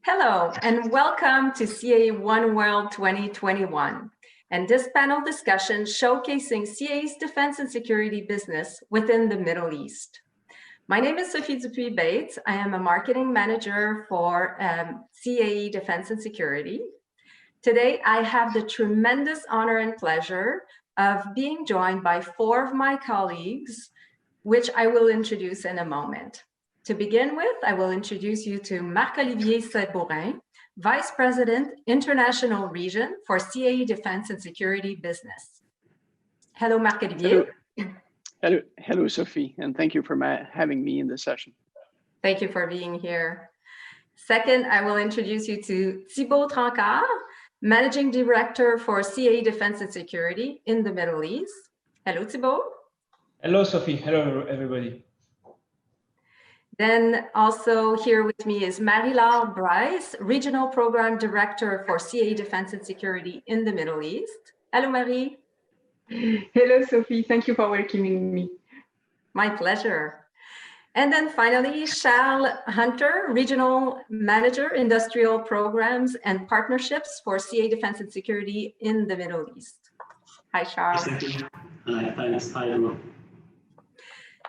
Hello, and welcome to CAE OneWorld 2021, and this panel discussion showcasing CAE's defense and security business within the Middle East. My name is Sophie Dupuis-Bates. I am a marketing manager for CAE Defense and Security. Today, I have the tremendous honor and pleasure of being joined by 4 of my colleagues, which I will introduce in a moment. To begin with, I will introduce you to Marc-Olivier Sabourin, Vice President, International Region for CAE Defense and Security Business. Hello, Marc-Olivier. Hello, Sophie, and thank you for having me in this session. Thank you for being here. Second, I will introduce you to Thibault Trancard, Managing Director for CAE Defense and Security in the Middle East. Hello, Thibault. Hello, Sophie. Hello, everybody. Then also here with me is Marie-Laure Bryce, Regional Program Director for CAE Defense and Security in the Middle East. Hello, Marie. Hello, Sophie. Thank you for welcoming me. My pleasure. And then finally, Charles Hunter, Regional Manager, Industrial Programs and Partnerships for CAE Defense and Security in the Middle East. Hi, Charles. Hi, thanks. Hi, everyone.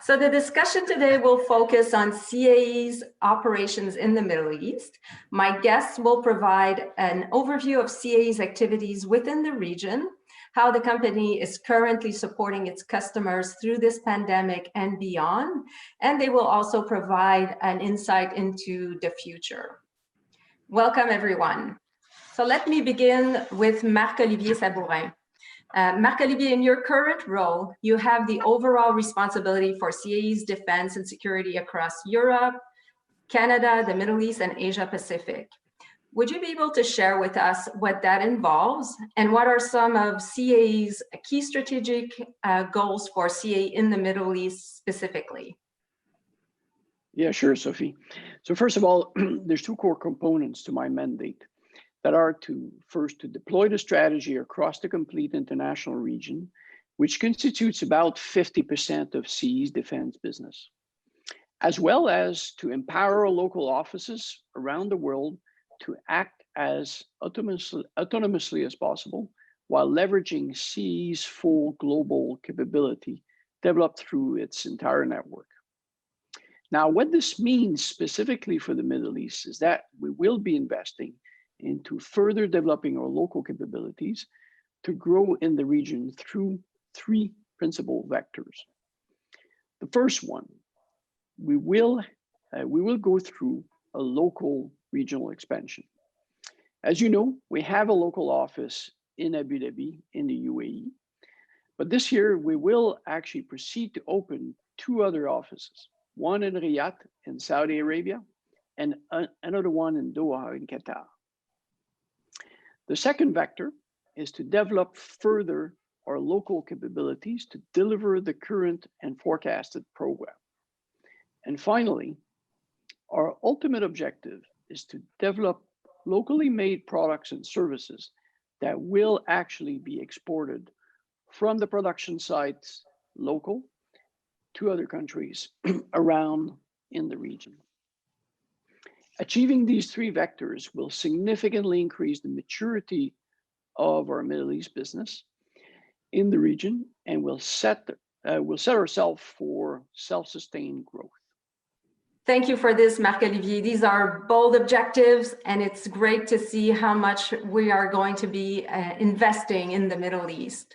So the discussion today will focus on CAE's operations in the Middle East. My guests will provide an overview of CAE's activities within the region, how the company is currently supporting its customers through this pandemic and beyond, and they will also provide an insight into the future. Welcome, everyone. So let me begin with Marc-Olivier Sabourin. Marc-Olivier, in your current role, you have the overall responsibility for CAE's defense and security across Europe, Canada, the Middle East, and Asia Pacific. Would you be able to share with us what that involves and what are some of CAE's key strategic goals for CAE in the Middle East specifically? Yeah, sure, Sophie. So first of all, there's 2 core components to my mandate that are first to deploy the strategy across the complete international region, which constitutes about 50% of CAE's defense business, as well as to empower local offices around the world to act as autonomously as possible while leveraging CAE's full global capability developed through its entire network. Now, what this means specifically for the Middle East is that we will be investing into further developing our local capabilities to grow in the region through 3 principal vectors. The first one, we will go through a local regional expansion. As you know, we have a local office in Abu Dhabi in the UAE, but this year we will actually proceed to open 2 other offices, one in Riyadh in Saudi Arabia and another one in Doha in Qatar. The second vector is to develop further our local capabilities to deliver the current and forecasted program. And finally, our ultimate objective is to develop locally made products and services that will actually be exported from the production sites local to other countries around in the region. Achieving these 3 vectors will significantly increase the maturity of our Middle East business in the region and will set ourselves for self-sustained growth. Thank you for this, Marc-Olivier. These are bold objectives, and it's great to see how much we are going to be investing in the Middle East.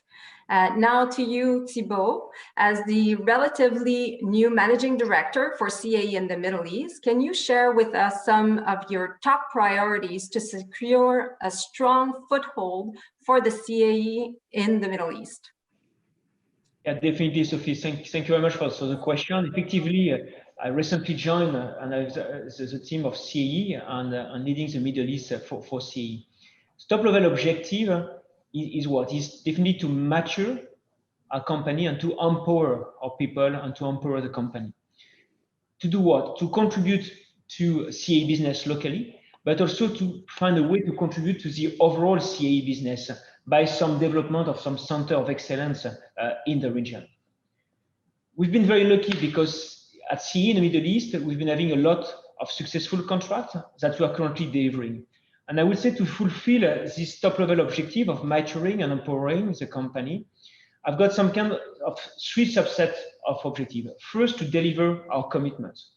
Now to you, Thibault, as the relatively new Managing Director for CAE in the Middle East, can you share with us some of your top priorities to secure a strong foothold for the CAE in the Middle East? Yeah, definitely, Sophie. Thank you very much for the question. Effectively, I recently joined the team of CAE and leading the Middle East for CAE. Top level objective is what? Is definitely to mature our company and to empower our people and to empower the company. To do what? To contribute to CAE business locally, but also to find a way to contribute to the overall CAE business by some development of some center of excellence in the region. We've been very lucky because at CAE in the Middle East, we've been having a lot of successful contracts that we are currently delivering. And I would say to fulfill this top-level objective of maturing and empowering the company, I've got some kind of 3 subsets of objectives. First, to deliver our commitments.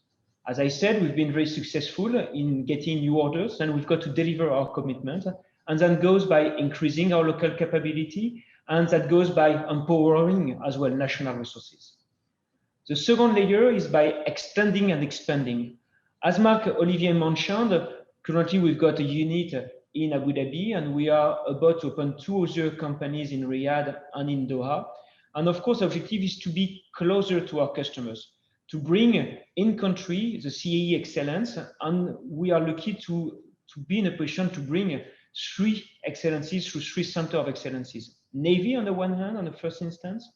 As I said, we've been very successful in getting new orders, and we've got to deliver our commitment. And that goes by increasing our local capability, and that goes by empowering as well national resources. The second layer is by extending and expanding. As Marc-Olivier mentioned, currently we've got a unit in Abu Dhabi, and we are about to open 2 other companies in Riyadh and in Doha. And of course, the objective is to be closer to our customers, to bring in country the CAE excellence. And we are lucky to be in a position to bring 3 excellencies through 3 centers of excellences. Navy on the one hand, on the first instance,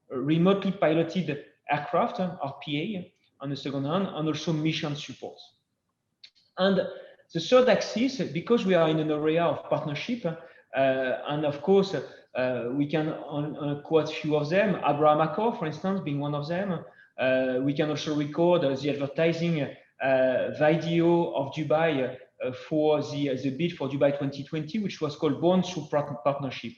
remotely piloted aircraft, RPA, on the second hand, and also mission support. And the third axis, because we are in an area of partnership, and of course, we can quote a few of them, Abraham Accord, for instance, being one of them. We can also record the advertising video of Dubai for the bid for Dubai 2020, which was called Born Through Partnership.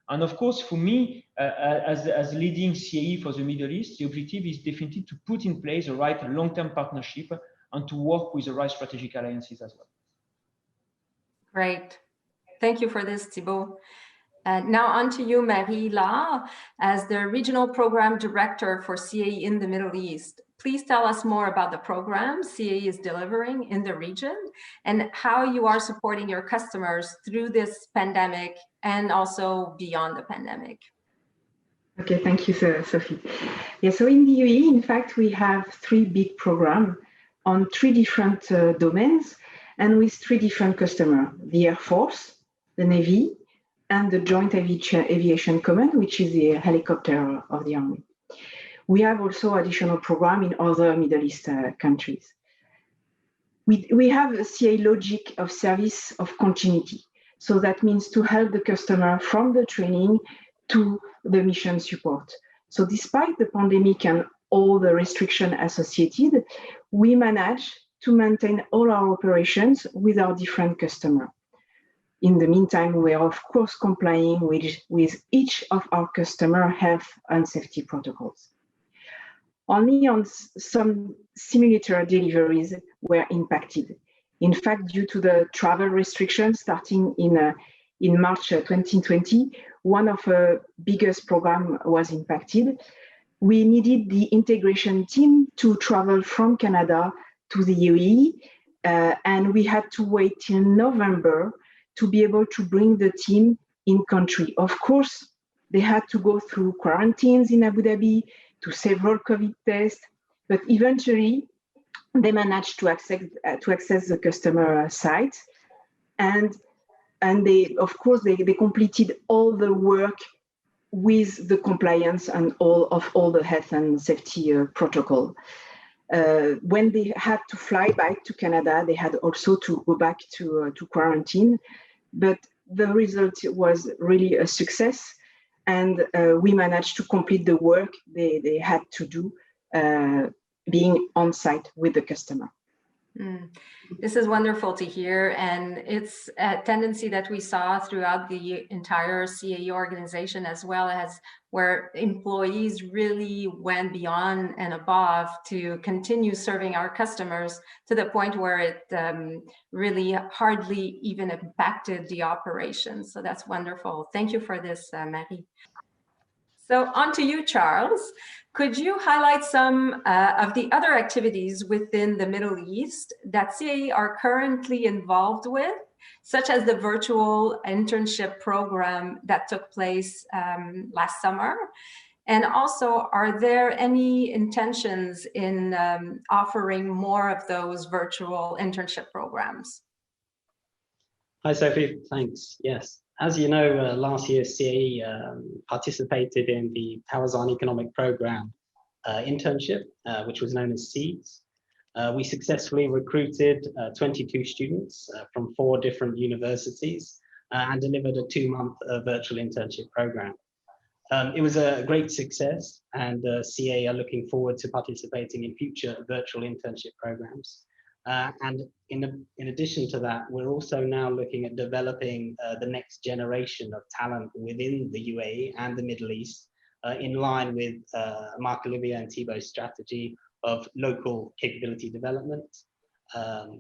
And of course, for me, as leading CAE for the Middle East, the objective is definitely to put in place the right long-term partnership and to work with the right strategic alliances as well. Great. Thank you for this, Thibault. Now on to you, Marie-La, as the Regional Program Director for CAE in the Middle East. Please tell us more about the program CAE is delivering in the region and how you are supporting your customers through this pandemic and also beyond the pandemic. Okay, thank you, Sophie. Yeah, so in the UAE, in fact, we have 3 big programs on 3 different domains and with 3 different customers, the Air Force, the Navy, and the Joint Aviation Command, which is the helicopter of the Army. We have also additional programs in other Middle East countries. We have a CAE logic of service of continuity. So that means to help the customer from the training to the mission support. So despite the pandemic and all the restrictions associated, we manage to maintain all our operations with our different customers. In the meantime, we are of course complying with each of our customer health and safety protocols. Only on some simulator deliveries were impacted. In fact, due to the travel restrictions starting in March 2020, one of our biggest programs was impacted. We needed the integration team to travel from Canada to the UAE, and we had to wait till November to be able to bring the team in country. Of course, they had to go through quarantines in Abu Dhabi, to several COVID tests, but eventually they managed to access the customer site, and they, of course, they completed all the work with the compliance and all the health and safety protocol. When they had to fly back to Canada, they had also to go back to quarantine, but the result was really a success. And we managed to complete the work they had to do being on site with the customer. This is wonderful to hear, and it's a tendency that we saw throughout the entire CAE organization, as well as where employees really went beyond and above to continue serving our customers to the point where it really hardly even impacted the operations. So that's wonderful. Thank you for this, Marie. So on to you, Charles. Could you highlight some of the other activities within the Middle East that CAE are currently involved with, such as the virtual internship program that took place last summer? And also, are there any intentions in offering more of those virtual internship programs? Hi, Sophie. Thanks. Yes. As you know, last year, CAE participated in the Tawazun Economic Program internship, which was known as SEEDS. We successfully recruited 22 students from 4 different universities and delivered a 2-month virtual internship program. It was a great success, and CAE are looking forward to participating in future virtual internship programs. And in addition to that, we're also now looking at developing the next generation of talent within the UAE and the Middle East, in line with Marc-Olivier and Thibaut's strategy of local capability development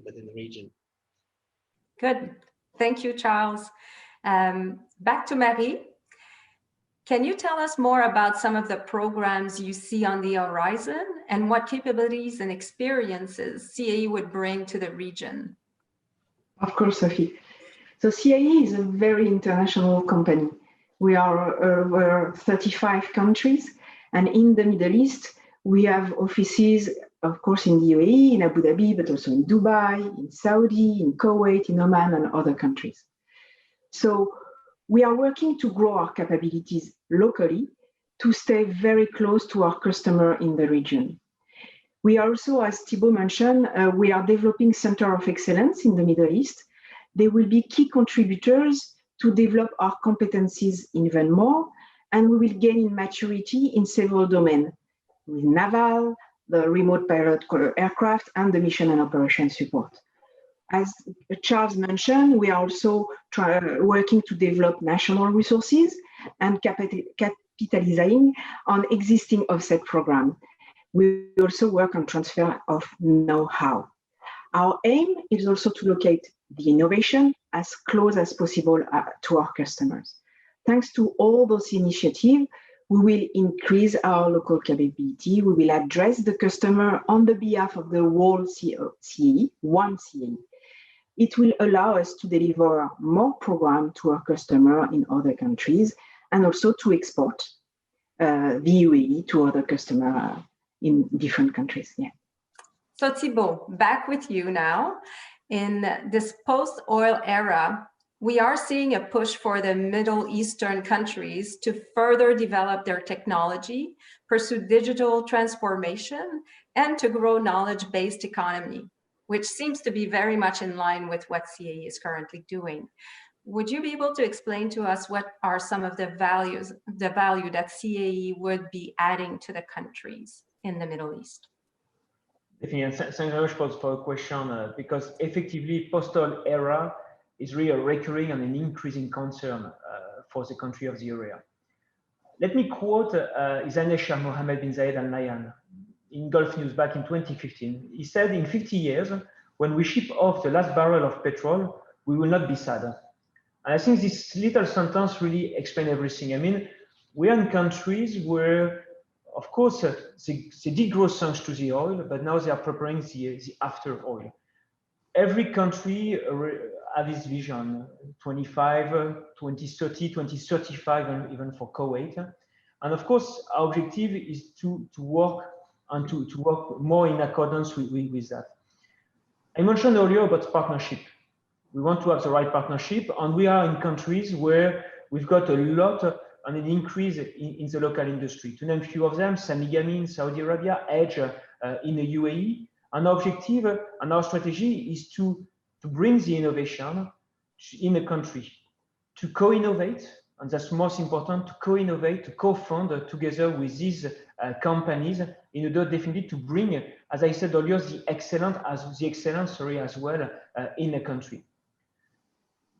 within the region. Good. Thank you, Charles. Back to Marie. Can you tell us more about some of the programs you see on the horizon and what capabilities and experiences CAE would bring to the region? Of course, Sophie. So CAE is a very international company. We are over 35 countries, and in the Middle East, we have offices, of course, in the UAE, in Abu Dhabi, but also in Dubai, in Saudi, in Kuwait, in Oman, and other countries. So we are working to grow our capabilities locally to stay very close to our customer in the region. We are also, as Thibaut mentioned, we are developing Center of Excellence in the Middle East. They will be key contributors to develop our competencies even more, and we will gain in maturity in several domains, with naval, the remote pilot aircraft, and the mission and operation support. As Charles mentioned, we are also working to develop national resources and capitalizing on existing offset programs. We also work on transfer of know-how. Our aim is also to locate the innovation as close as possible to our customers. Thanks to all those initiatives, we will increase our local capability. We will address the customer on the behalf of the whole CAE, one CAE. It will allow us to deliver more programs to our customer in other countries and also to export the UAE to other customers in different countries. Yeah. So Thibaut, back with you now. In this post-oil era, we are seeing a push for the Middle Eastern countries to further develop their technology, pursue digital transformation, and to grow knowledge-based economy, which seems to be very much in line with what CAE is currently doing. Would you be able to explain to us what are some of the value that CAE would be adding to the countries in the Middle East? Definitely, thank you very much for the question, because effectively post-oil era is really a recurring and an increasing concern for the country of the area. Let me quote His Highness Shah Mohammed bin Zayed Al Nahyan in Gulf News back in 2015. He said, in 50 years, when we ship off the last barrel of petrol, we will not be sad. And I think this little sentence really explains everything. I mean, we are in countries where, of course, they did grow thanks to the oil, but now they are preparing the after oil. Every country has this vision, 25, 2030, 2035, and even for Kuwait. And of course, our objective is to work and to work more in accordance with that. I mentioned earlier about partnership. We want to have the right partnership, and we are in countries where we've got a lot and an increase in the local industry. To name a few of them, Samigami in Saudi Arabia, Edge in the UAE. And our objective and our strategy is to bring the innovation in a country, to co-innovate, and that's most important, to co-innovate, to co-fund together with these companies in order definitely to bring, as I said earlier, the excellence as well in a country.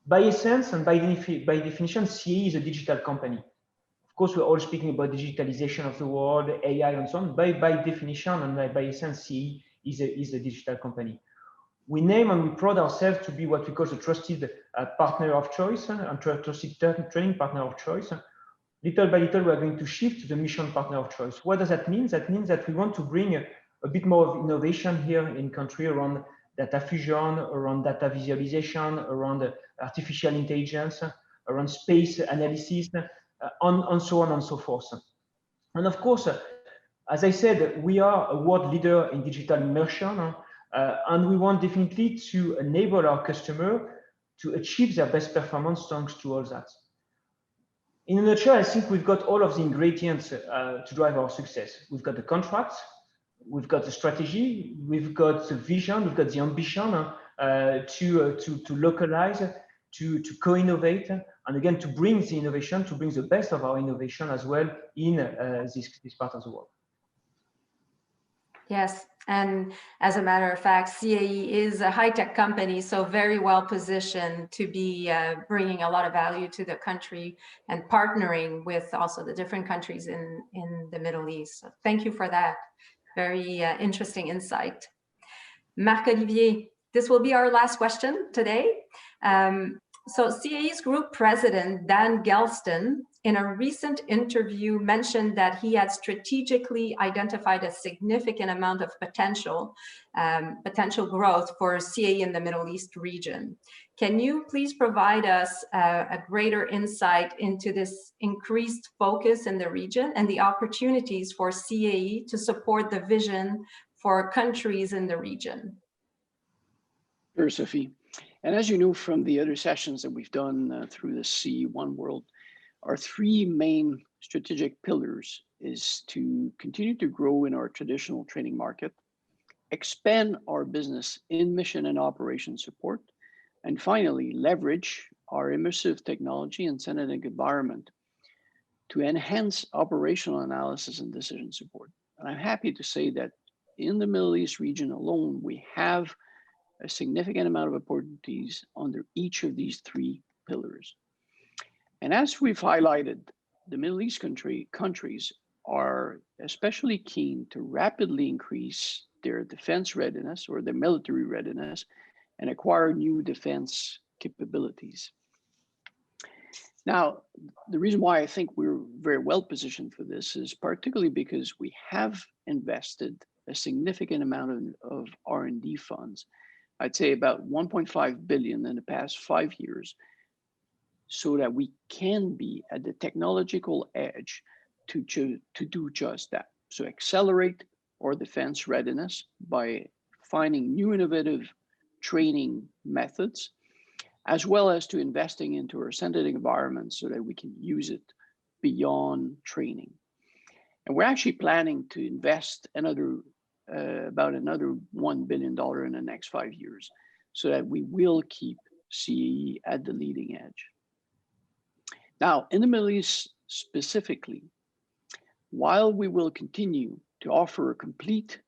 By essence and by definition, CAE is a digital company. Of course, we're all speaking about digitalization of the world, AI and so on. By definition and by essence, CAE is a digital company. We name and we pride ourselves to be what we call a trusted partner of choice and trusted training partner of choice. Little by little, we're going to shift to the mission partner of choice. What does that mean? That means that we want to bring a bit more of innovation here in country around data fusion, around data visualization, around artificial intelligence, around space analysis, and so on and so forth. And of course, as I said, we are a world leader in digital immersion, and we want definitely to enable our customer to achieve their best performance thanks to all that. In a nutshell, I think we've got all of the ingredients to drive our success. We've got the contracts, we've got the strategy, we've got the vision, we've got the ambition to localize, to co-innovate, and again, to bring the innovation, to bring the best of our innovation as well in this part of the world. Yes, and as a matter of fact, CAE is a high-tech company, so very well positioned to be bringing a lot of value to the country and partnering with also the different countries in the Middle East. So thank you for that. Very interesting insight. Marc-Olivier, this will be our last question today. So CAE's group president, Dan Gelston, in a recent interview mentioned that he had strategically identified a significant amount of potential growth for CAE in the Middle East region. Can you please provide us a greater insight into this increased focus in the region and the opportunities for CAE to support the vision for countries in the region? Sure, Sophie. And as you know from the other sessions that we've done through the CAE OneWorld, our three main strategic pillars is to continue to grow in our traditional training market, expand our business in mission and operation support, and finally, leverage our immersive technology and synthetic environment to enhance operational analysis and decision support. And I'm happy to say that in the Middle East region alone, we have a significant amount of opportunities under each of these three pillars. And as we've highlighted, the Middle East countries are especially keen to rapidly increase their defense readiness or their military readiness and acquire new defense capabilities. Now, the reason why I think we're very well positioned for this is particularly because we have invested a significant amount of R&D funds. I'd say about 1.5 billion in the past 5 years, so that we can be at the technological edge to do just that. So accelerate our defense readiness by finding new innovative training methods, as well as to investing into our synthetic environment so that we can use it beyond training. And we're actually planning to invest about another $1 billion in the next 5 years, so that we will keep CAE at the leading edge. Now, in the Middle East specifically, while we will continue to offer a complete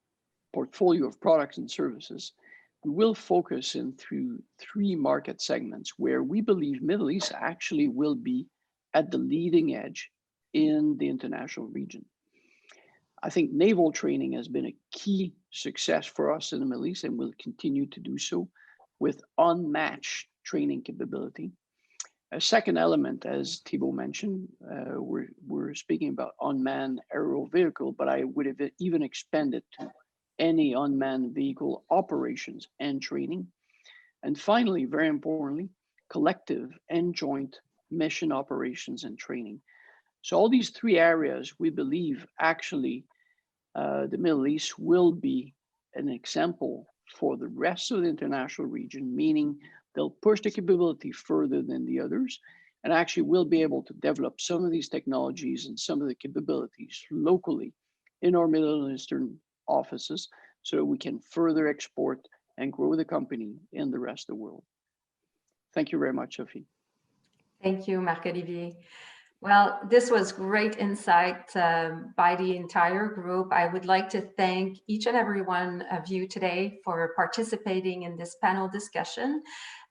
portfolio of products and services, we will focus in through three market segments where we believe Middle East actually will be at the leading edge in the international region. I think naval training has been a key success for us in the Middle East and will continue to do so with unmatched training capability. A second element, as Thibault mentioned, we're speaking about unmanned aerial vehicle, but I would have even expanded to any unmanned vehicle operations and training. And finally, very importantly, collective and joint mission operations and training. So all these three areas, we believe actually the Middle East will be an example for the rest of the international region, meaning they'll push the capability further than the others, and actually will be able to develop some of these technologies and some of the capabilities locally in our Middle Eastern offices, so we can further export and grow the company in the rest of the world. Thank you very much, Sophie. Thank you, Marc-Olivier. Well, this was great insight by the entire group. I would like to thank each and every one of you today for participating in this panel discussion.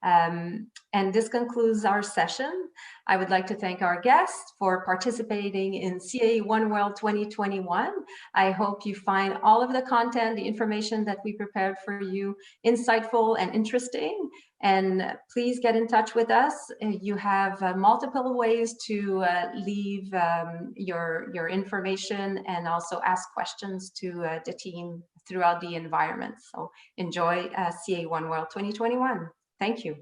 And this concludes our session. I would like to thank our guests for participating in CAE OneWorld 2021. I hope you find all of the content, the information that we prepared for you insightful and interesting. And please get in touch with us. You have multiple ways to leave your information and also ask questions to the team throughout the environment. So enjoy CAE OneWorld 2021. Thank you.